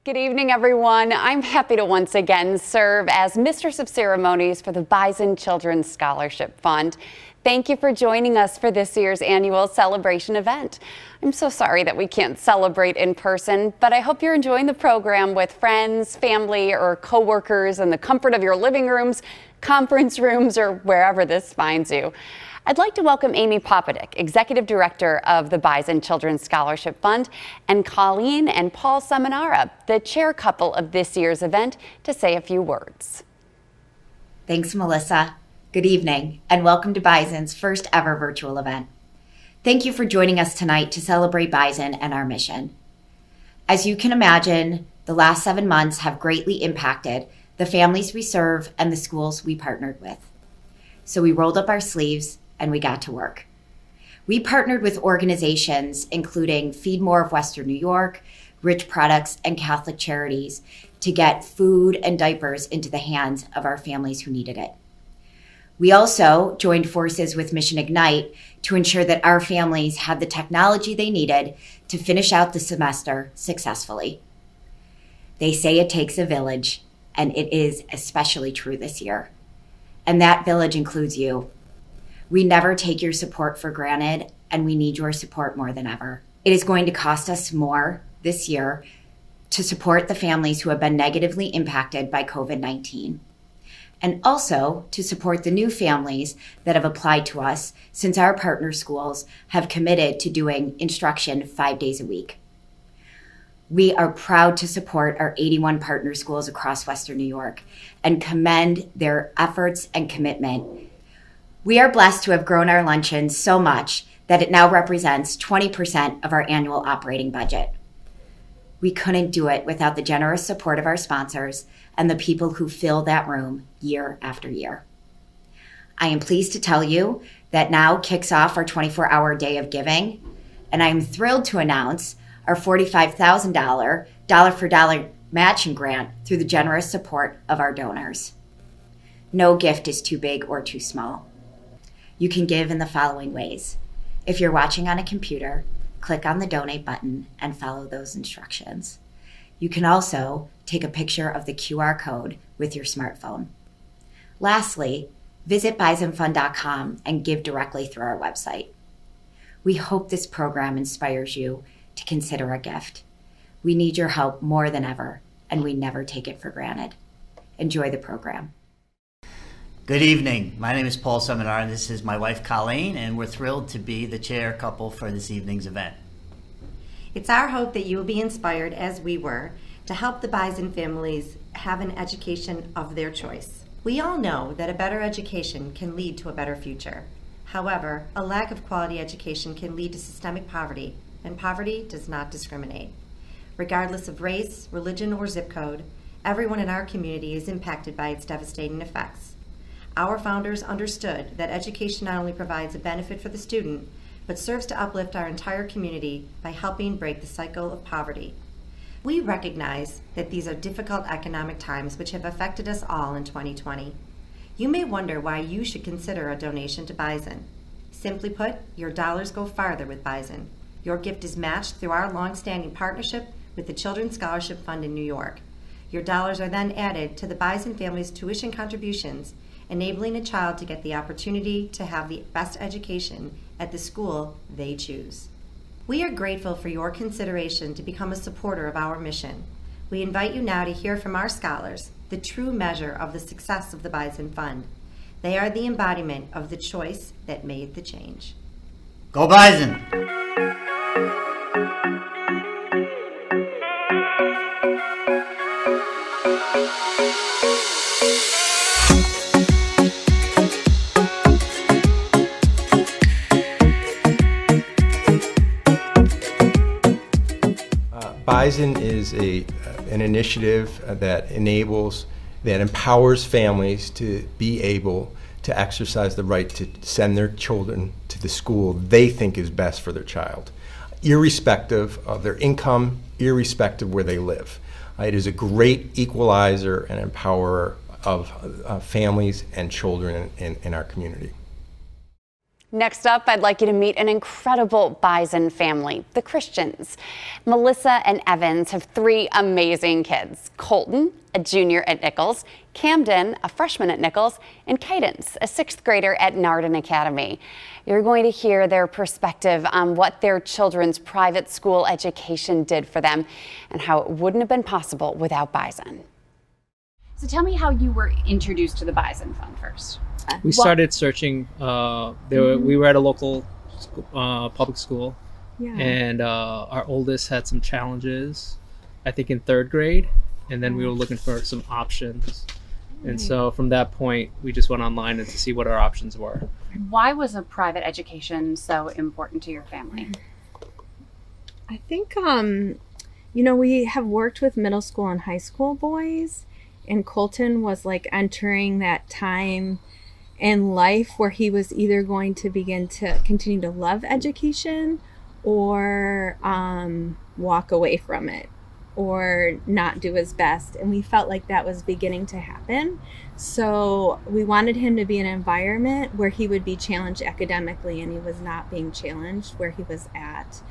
Good evening, everyone. I'm happy to once again serve as Mistress of Ceremonies for the BISON Children's Scholarship Fund. Thank you for joining us for this year's annual celebration event. I'm so sorry that we can't celebrate in person, but I hope you're enjoying the program with friends, family, or coworkers in the comfort of your living rooms, conference rooms, or wherever this finds you. I'd like to welcome Amy Popadick, Executive Director of the BISON Children's Scholarship Fund, and Colleen and Paul Seminara, the chair couple of this year's event, to say a few words. Thanks, Melissa. Good evening, and welcome to BISON's first ever virtual event. Thank you for joining us tonight to celebrate BISON and our mission. As you can imagine, the last 7 months have greatly impacted the families we serve and the schools we partnered with. So we rolled up our sleeves and we got to work. We partnered with organizations including Feed More of Western New York, Rich Products, and Catholic Charities to get food and diapers into the hands of our families who needed it. We also joined forces with Mission Ignite to ensure that our families had the technology they needed to finish out the semester successfully. They say it takes a village, and it is especially true this year. And that village includes you. We never take your support for granted, and we need your support more than ever. It is going to cost us more this year to support the families who have been negatively impacted by COVID-19, and also to support the new families that have applied to us since our partner schools have committed to doing instruction 5 days a week. We are proud to support our 81 partner schools across Western New York and commend their efforts and commitment. We are blessed to have grown our luncheons so much that it now represents 20% of our annual operating budget. We couldn't do it without the generous support of our sponsors and the people who fill that room year after year. I am pleased to tell you that now kicks off our 24-hour day of giving, and I'm thrilled to announce our $45,000 dollar-for-dollar matching grant through the generous support of our donors. No gift is too big or too small. You can give in the following ways. If you're watching on a computer, click on the donate button and follow those instructions. You can also take a picture of the QR code with your smartphone. Lastly, visit bisonfund.com and give directly through our website. We hope this program inspires you to consider a gift. We need your help more than ever, and we never take it for granted. Enjoy the program. Good evening. My name is Paul Seminara, and this is my wife Colleen, and we're thrilled to be the chair couple for this evening's event. It's our hope that you will be inspired, as we were, to help the BISON families have an education of their choice. We all know that a better education can lead to a better future. However, a lack of quality education can lead to systemic poverty, and poverty does not discriminate. Regardless of race, religion, or zip code, everyone in our community is impacted by its devastating effects. Our founders understood that education not only provides a benefit for the student, but serves to uplift our entire community by helping break the cycle of poverty. We recognize that these are difficult economic times which have affected us all in 2020. You may wonder why you should consider a donation to BISON. Simply put, your dollars go farther with BISON. Your gift is matched through our long-standing partnership with the Children's Scholarship Fund in New York. Your dollars are then added to the BISON family's tuition contributions, enabling a child to get the opportunity to have the best education at the school they choose. We are grateful for your consideration to become a supporter of our mission. We invite you now to hear from our scholars, the true measure of the success of the BISON Fund. They are the embodiment of the choice that made the change. Go BISON! BISON is an initiative that empowers families to be able to exercise the right to send their children to the school they think is best for their child, irrespective of their income, irrespective where they live. It is a great equalizer and empowerer of families and children in our community. Next up, I'd like you to meet an incredible Bison family, the Christians. Melissa and Evans have 3 amazing kids: Colton, a junior at Nichols; Camden, a freshman at Nichols; and Cadence, a 6th grader at Narden Academy. You're going to hear their perspective on what their children's private school education did for them and how it wouldn't have been possible without Bison. So tell me how you were introduced to the Bison Fund first. We started searching. We were at a local public school, and our oldest had some challenges, I think in 3rd grade, and then we were looking for some options. And so from that point, we just went online and to see what our options were. Why was a private education so important to your family? I think, we have worked with middle school and high school boys, and Colton was like entering that time in life where he was either going to begin to continue to love education or walk away from it or not do his best. And we felt like that was beginning to happen. So we wanted him to be in an environment where he would be challenged academically, and he was not being challenged where he was at.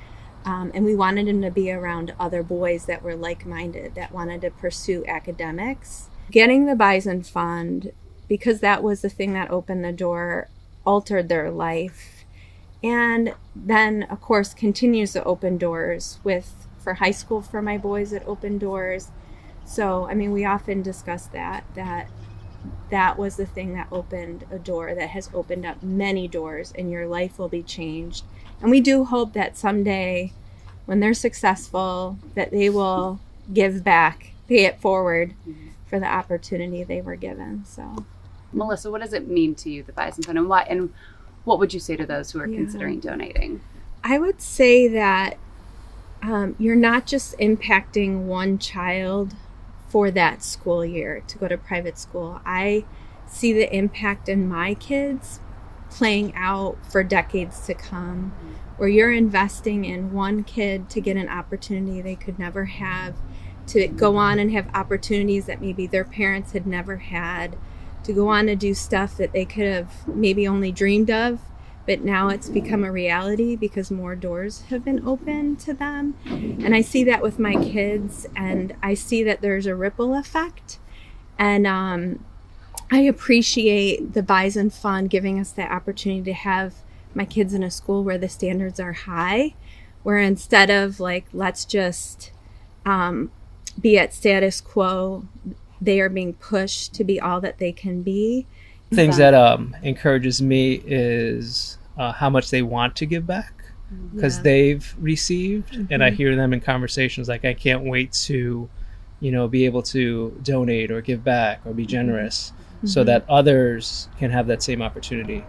And we wanted him to be around other boys that were like-minded, that wanted to pursue academics. Getting the Bison Fund, because that was the thing that opened the door, altered their life. And then, of course, continues to open doors for high school for my boys, it opened doors. So, we often discuss that was the thing that opened a door that has opened up many doors, and your life will be changed. And we do hope that someday when they're successful, that they will give back, pay it forward for the opportunity they were given. So, Melissa, what does it mean to you, the Bison Fund, and what would you say to those who are considering donating? I would say that you're not just impacting one child for that school year to go to private school. I see the impact in my kids playing out for decades to come, where you're investing in one kid to get an opportunity they could never have, to go on and have opportunities that maybe their parents had never had, to go on to do stuff that they could have maybe only dreamed of, but now it's become a reality because more doors have been opened to them. And I see that with my kids, and I see that there's a ripple effect. And I appreciate the Bison Fund giving us the opportunity to have my kids in a school where the standards are high, where instead of let's just be at status quo, they are being pushed to be all that they can be. Things that encourages me is how much they want to give back because they've received, and I hear them in conversations like, I can't wait to, be able to donate or give back or be generous so that others can have that same opportunity.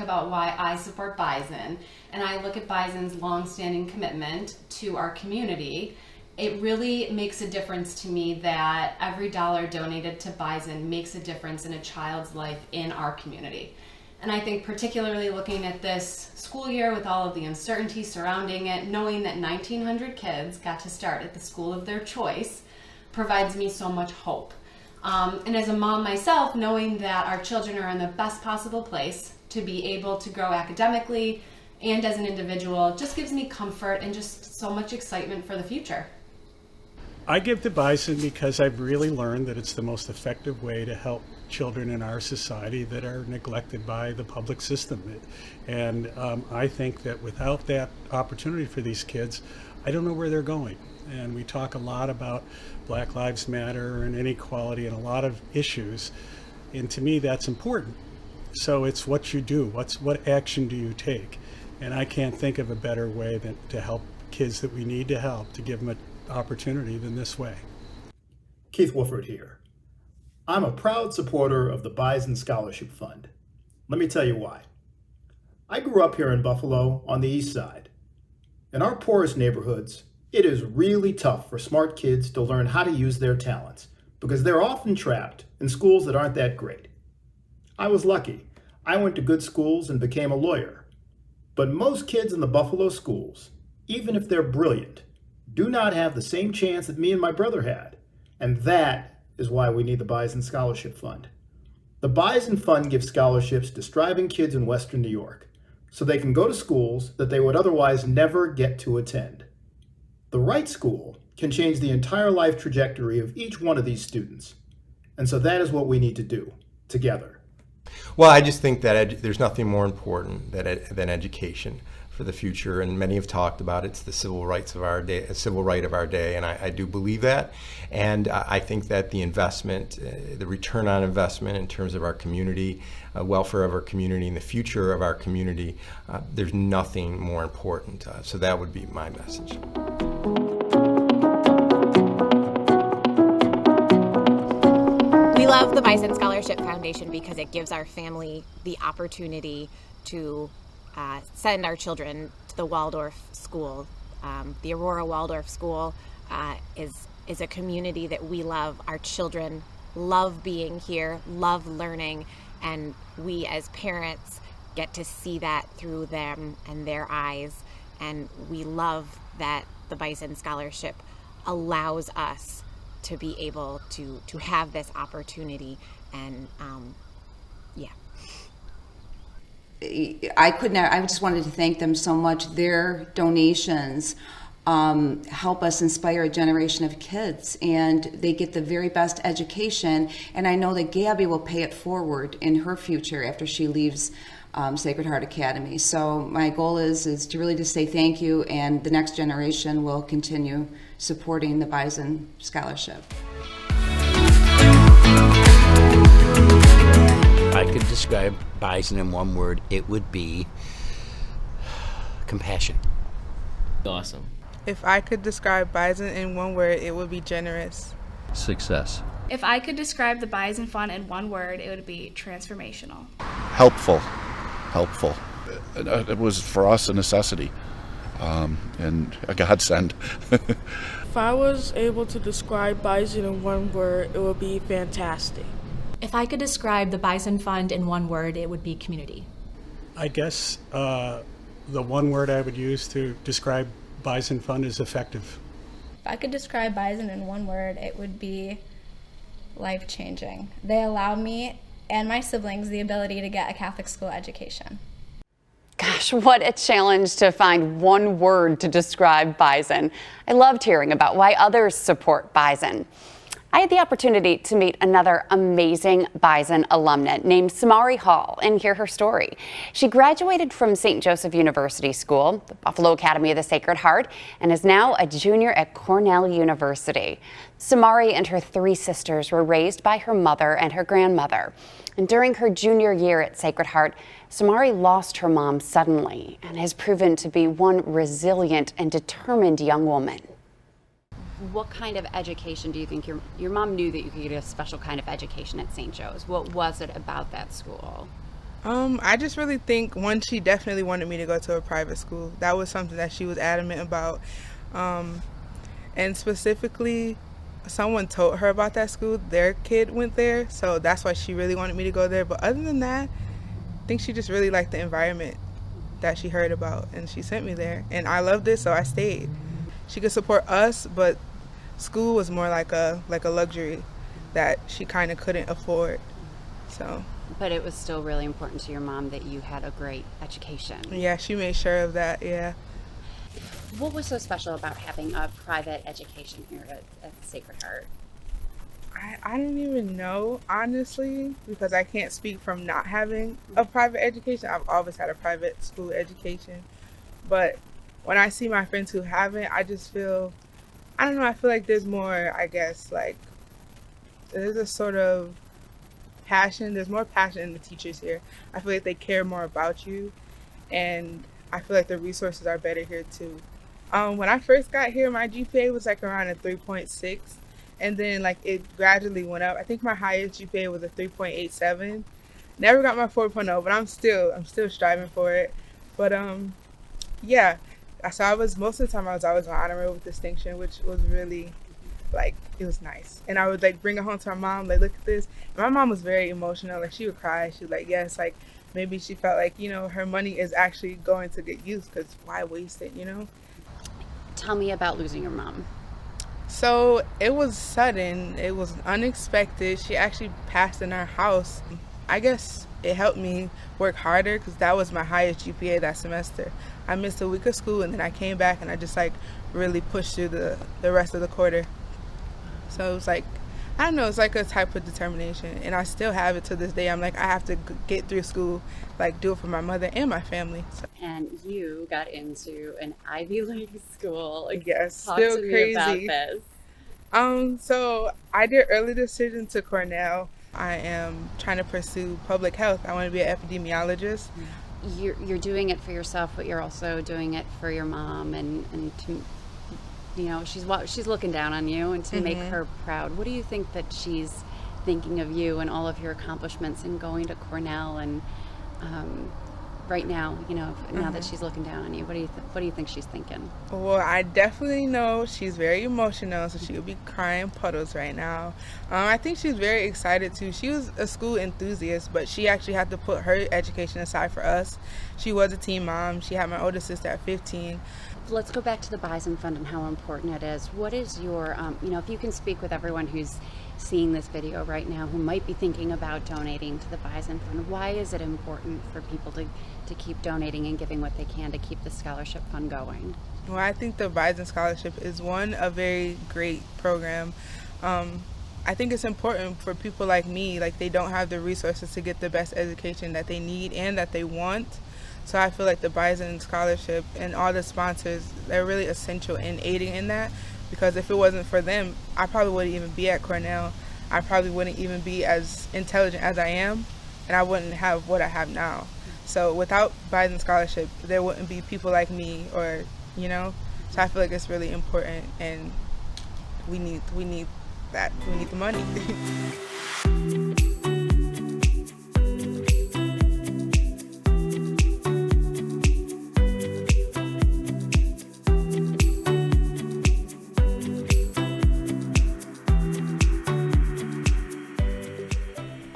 About why I support Bison, and I look at Bison's long-standing commitment to our community, it really makes a difference to me that every dollar donated to Bison makes a difference in a child's life in our community. And I think particularly looking at this school year with all of the uncertainty surrounding it, knowing that 1,900 kids got to start at the school of their choice provides me so much hope. And as a mom myself, knowing that our children are in the best possible place to be able to grow academically and as an individual just gives me comfort and just so much excitement for the future. I give to Bison because I've really learned that it's the most effective way to help children in our society that are neglected by the public system. And I think that without that opportunity for these kids, I don't know where they're going. And we talk a lot about Black Lives Matter and inequality and a lot of issues. And to me, that's important. So it's what you do. What action do you take? And I can't think of a better way than to help kids that we need to help, to give them an opportunity than this way. Keith Wolford here. I'm a proud supporter of the Bison Scholarship Fund. Let me tell you why. I grew up here in Buffalo on the east side. In our poorest neighborhoods, It is really tough for smart kids to learn how to use their talents because they're often trapped in schools that aren't that great. I was lucky. I went to good schools and became a lawyer. But most kids in the Buffalo schools, even if they're brilliant, do not have the same chance that me and my brother had. And that is why we need the BISON Scholarship Fund. The BISON Fund gives scholarships to striving kids in Western New York so they can go to schools that they would otherwise never get to attend. The right school can change the entire life trajectory of each one of these students. And so that is what we need to do together. Well, I just think that there's nothing more important than education for the future, and many have talked about it's the civil rights of our day, a civil right of our day, and I do believe that. And I think that the investment, the return on investment in terms of our community, welfare of our community, and the future of our community, there's nothing more important. So that would be my message. We love the BISON Scholarship Foundation because it gives our family the opportunity to send our children to the Waldorf School. The Aurora Waldorf School is a community that we love. Our children love being here, love learning, and we as parents get to see that through them and their eyes. And we love that the BISON Scholarship allows us to be able to have this opportunity. And I just wanted to thank them so much. Their donations help us inspire a generation of kids, and they get the very best education. And I know that Gabby will pay it forward in her future after she leaves Sacred Heart Academy. So my goal is to really just say thank you, and the next generation will continue supporting the BISON Scholarship. I could describe BISON in one word, it would be compassion. Awesome. If I could describe BISON in one word, it would be generous. Success. If I could describe the BISON Fund in one word, it would be transformational. Helpful. It was for us a necessity and a godsend. If I was able to describe BISON in one word, it would be fantastic. If I could describe the BISON Fund in one word, it would be community. I guess the one word I would use to describe BISON Fund is effective. If I could describe BISON in one word, it would be life-changing. They allow me and my siblings the ability to get a Catholic school education. Gosh, what a challenge to find one word to describe BISON. I loved hearing about why others support BISON. I had the opportunity to meet another amazing BISON alumna named Samari Hall and hear her story. She graduated from St. Joseph University School, the Buffalo Academy of the Sacred Heart, and is now a junior at Cornell University. Samari and her three sisters were raised by her mother and her grandmother. And during her junior year at Sacred Heart, Samari lost her mom suddenly and has proven to be one resilient and determined young woman. What kind of education do you think your mom knew that you could get a special kind of education at St. Joe's? What was it about that school? I just really think, one, she definitely wanted me to go to a private school. That was something that she was adamant about. And specifically, someone told her about that school. Their kid went there, so that's why she really wanted me to go there. But other than that, I think she just really liked the environment that she heard about, and she sent me there. And I loved it, so I stayed. She could support us, but school was more like a luxury that she kind of couldn't afford. So. But it was still really important to your mom that you had a great education. Yeah, she made sure of that, yeah. What was so special about having a private education here at Sacred Heart? I don't even know, honestly, because I can't speak from not having a private education. I've always had a private school education. But when I see my friends who haven't, I just feel, I don't know, I feel like there's more, I guess, like, there's a sort of passion. There's more passion in the teachers here. I feel like they care more about you, and I feel like the resources are better here too. When I first got here, my GPA was like around a 3.6, and then like it gradually went up. I think my highest GPA was a 3.87. Never got my 4.0, but I'm still striving for it. But yeah, So I was, most of the time I was always on honor roll with distinction, which was really, like, it was nice. And I would, like, bring it home to my mom, like, look at this. And my mom was very emotional. Like, she would cry. She was like, yes, like, maybe she felt like, you know, her money is actually going to get used, because why waste it, you know? Tell me about losing your mom. So it was sudden. It was unexpected. She actually passed in our house. I guess it helped me work harder because that was my highest GPA that semester. I missed a week of school and then I came back and I just like really pushed through the rest of the quarter. So it was like, I don't know, it's like a type of determination, and I still have it to this day. I'm like, I have to get through school, like do it for my mother and my family. So. And you got into an Ivy League school. Yes, Talk still to crazy. me about this. So I did early decision to Cornell. I am trying to pursue public health. I want to be an epidemiologist. You're doing it for yourself, but you're also doing it for your mom, and to, you know, she's looking down on you, and to make her proud. What do you think that she's thinking of you and all of your accomplishments in going to Cornell, and right now, you know, now that she's looking down on you, what do you think she's thinking? Well, I definitely know she's very emotional, so she would be crying puddles right now. I think she's very excited too. She was a school enthusiast, but she actually had to put her education aside for us. She was a teen mom. She had my older sister at 15. Let's go back to the BISON Fund and how important it is. What is your, you know, if you can speak with everyone who's seeing this video right now who might be thinking about donating to the BISON Fund, why is it important for people to keep donating and giving what they can to keep the scholarship fund going? Well, I think the BISON Scholarship is a very great program. I think it's important for people like me, like they don't have the resources to get the best education that they need and that they want. So I feel like the BISON Scholarship and all the sponsors, they're really essential in aiding in that, because if it wasn't for them, I probably wouldn't even be at Cornell. I probably wouldn't even be as intelligent as I am, and I wouldn't have what I have now. So without BISON Scholarship, there wouldn't be people like me, or, you know, so I feel like it's really important, and we need that. We need the money.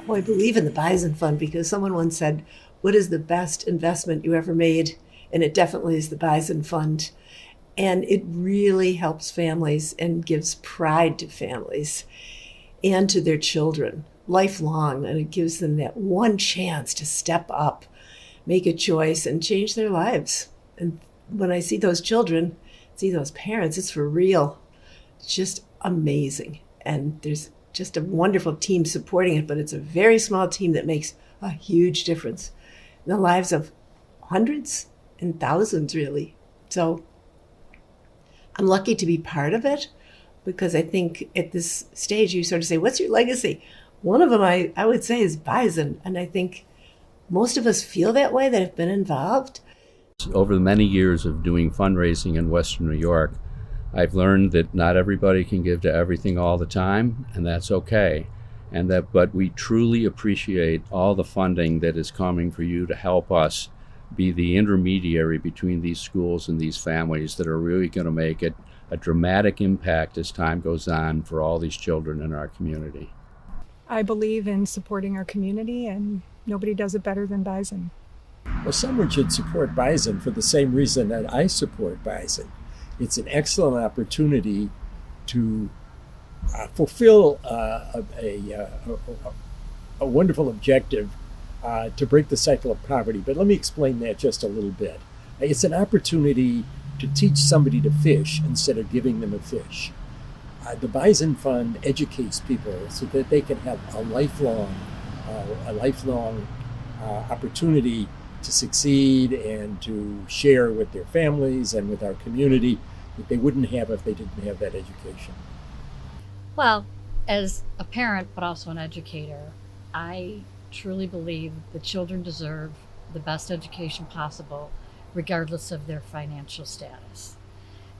Well, I believe in the BISON Fund because someone once said, what is the best investment you ever made? And it definitely is the BISON Fund. And it really helps families and gives pride to families and to their children lifelong. And it gives them that one chance to step up, make a choice, and change their lives. And when I see those children, see those parents, it's for real. It's just amazing. And there's just a wonderful team supporting it, but it's a very small team that makes a huge difference in the lives of hundreds and thousands, really. So I'm lucky to be part of it, because I think at this stage you sort of say, what's your legacy? One of them I would say is BISON, and I think most of us feel that way that have been involved. Over the many years of doing fundraising in Western New York, I've learned that not everybody can give to everything all the time, and that's okay. But we truly appreciate all the funding that is coming for you to help us be the intermediary between these schools and these families that are really going to make it a dramatic impact as time goes on for all these children in our community. I believe in supporting our community, and nobody does it better than BISON. Well, someone should support BISON for the same reason that I support BISON. It's an excellent opportunity to fulfill a wonderful objective to break the cycle of poverty. But let me explain that just a little bit. It's an opportunity to teach somebody to fish instead of giving them a fish. The BISON Fund educates people so that they can have a lifelong opportunity to succeed and to share with their families and with our community that they wouldn't have if they didn't have that education. Well, as a parent, but also an educator, I truly believe that children deserve the best education possible, regardless of their financial status.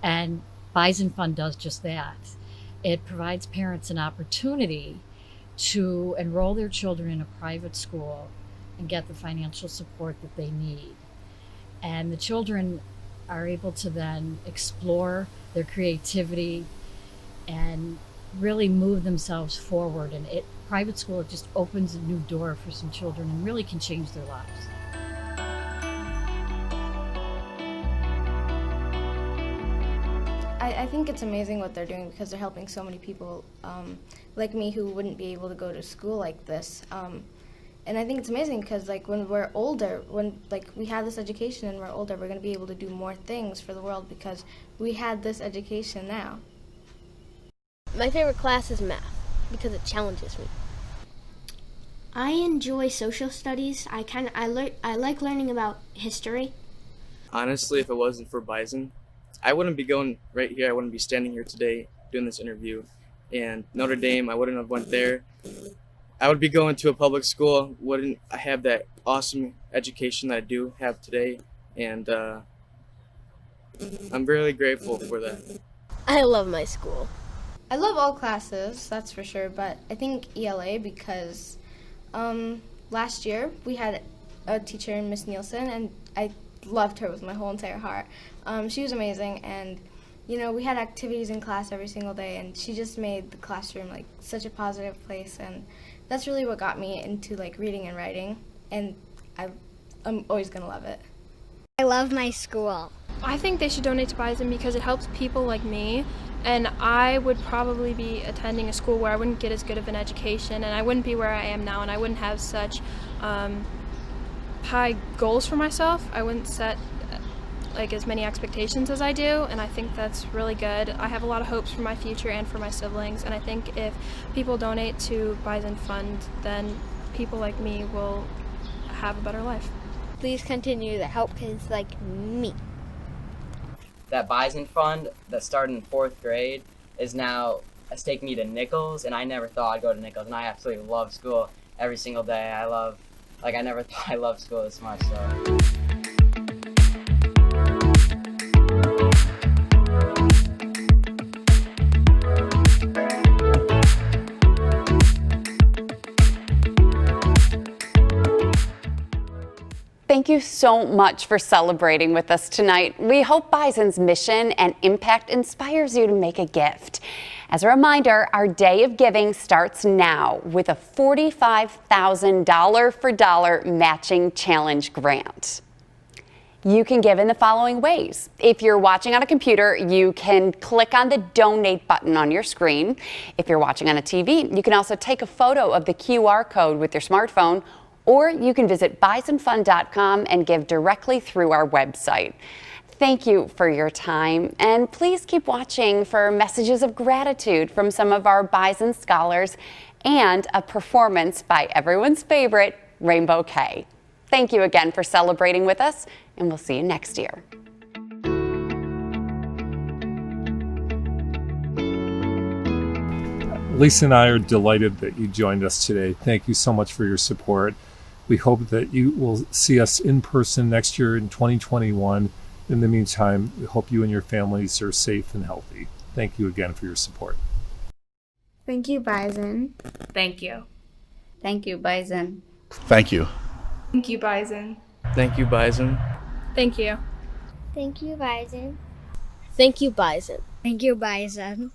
And BISON Fund does just that. It provides parents an opportunity to enroll their children in a private school and get the financial support that they need. And the children are able to then explore their creativity and really move themselves forward. And private school, it just opens a new door for some children and really can change their lives. I think it's amazing what they're doing because they're helping so many people like me who wouldn't be able to go to school like this. And I think it's amazing because like when we're older, when like we have this education and we're older, we're going to be able to do more things for the world because we had this education now. My favorite class is math because it challenges me. I enjoy social studies. I like learning about history. Honestly, if it wasn't for BISON, I wouldn't be going right here. I wouldn't be standing here today doing this interview. And Notre Dame, I wouldn't have went there. I would be going to a public school. Wouldn't I have that awesome education that I do have today? And I'm really grateful for that. I love my school. I love all classes, that's for sure, but I think ELA because last year we had a teacher, Miss Nielsen, and I loved her with my whole entire heart. She was amazing, and you know, we had activities in class every single day, and she just made the classroom like such a positive place, and that's really what got me into like reading and writing, and I'm always gonna love it. I love my school. I think they should donate to BISON because it helps people like me, and I would probably be attending a school where I wouldn't get as good of an education, and I wouldn't be where I am now, and I wouldn't have such high goals for myself. I wouldn't set like as many expectations as I do, and I think that's really good. I have a lot of hopes for my future and for my siblings, and I think if people donate to BISON Fund, then people like me will have a better life. Please continue to help kids like me. That BISON Fund that started in 4th grade is now taking me to Nichols, and I never thought I'd go to Nichols, and I absolutely love school every single day. I never thought I loved school this much, so. Thank you so much for celebrating with us tonight. We hope BISON's mission and impact inspires you to make a gift. As a reminder, our Day of Giving starts now with a $45,000 for dollar matching challenge grant. You can give in the following ways. If you're watching on a computer, you can click on the donate button on your screen. If you're watching on a TV, you can also take a photo of the QR code with your smartphone, or you can visit bisonfund.com and give directly through our website. Thank you for your time, and please keep watching for messages of gratitude from some of our BISON scholars and a performance by everyone's favorite, Rainbow K. Thank you again for celebrating with us, and we'll see you next year. Lisa and I are delighted that you joined us today. Thank you so much for your support. We hope that you will see us in person next year in 2021. In the meantime, we hope you and your families are safe and healthy. Thank you again for your support. Thank you, BISON. Thank you. Thank you, BISON. Thank you. Thank you, BISON. Thank you, BISON. Thank you. Thank you, BISON. Thank you, BISON. Thank you, BISON.